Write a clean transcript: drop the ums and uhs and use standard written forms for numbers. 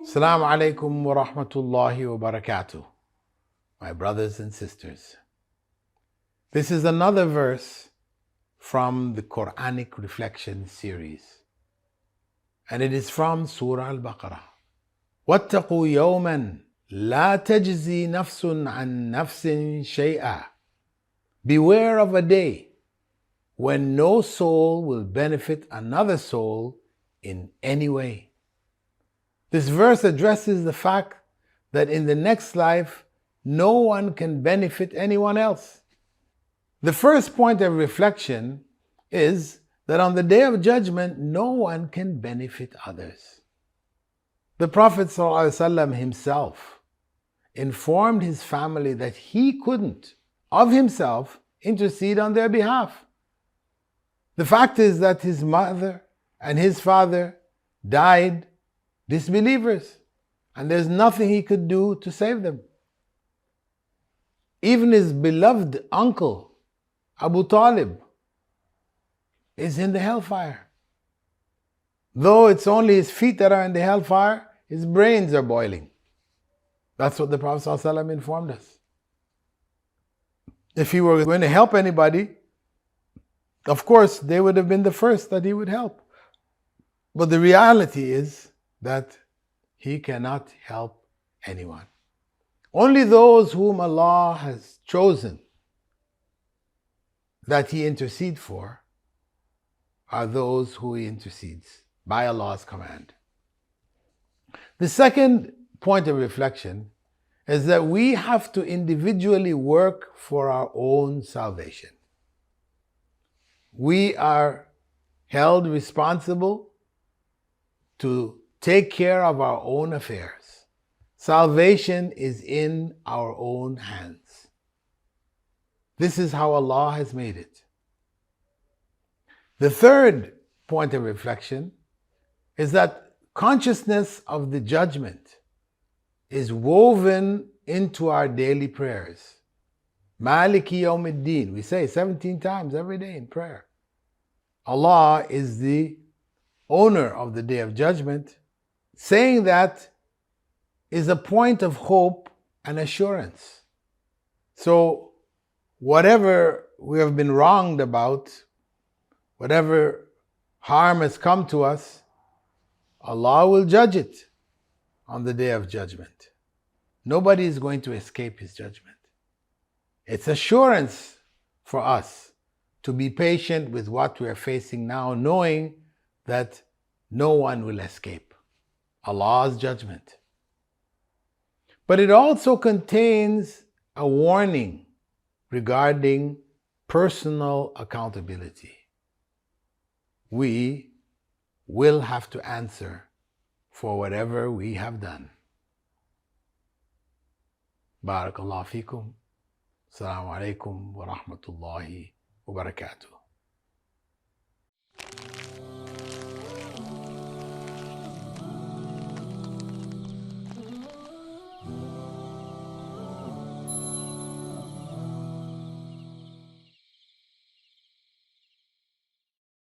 Assalamu alaikum wa rahmatullahi wa barakatuh, my brothers and sisters. This is another verse from the Quranic reflection series, and it is from Surah Al-Baqara. وَاتَّقُوا يَوْمًا لَا تَجْزِي نَفْسٌ عَنْ نَفْسٍ شَيْئًا. Beware of a day when no soul will benefit another soul in any way. This verse addresses the fact that in the next life, no one can benefit anyone else. The first point of reflection is that on the day of judgment, no one can benefit others. The Prophet ﷺ himself informed his family that he couldn't, of himself, intercede on their behalf. The fact is that his mother and his father died disbelievers, and there's nothing he could do to save them. Even his beloved uncle, Abu Talib, is in the hellfire. Though it's only his feet that are in the hellfire, his brains are boiling. That's what the Prophet ﷺ informed us. If he were going to help anybody, of course, they would have been the first that he would help. But the reality is that he cannot help anyone. Only those whom Allah has chosen that he intercede for are those who he intercedes by Allah's command. The second point of reflection is that we have to individually work for our own salvation. We are held responsible to take care of our own affairs. Salvation is in our own hands. This is how Allah has made it. The third point of reflection is that consciousness of the judgment is woven into our daily prayers. Maliki yawmiddin, we say 17 times every day in prayer. Allah is the owner of the day of judgment. Saying that is a point of hope and assurance. So whatever we have been wronged about, whatever harm has come to us, Allah will judge it on the day of judgment. Nobody is going to escape his judgment. It's assurance for us to be patient with what we are facing now, knowing that no one will escape Allah's judgment. But it also contains a warning regarding personal accountability. We will have to answer for whatever we have done. Barakallahu feekum. Assalamu alaikum wa rahmatullahi wa barakatuh.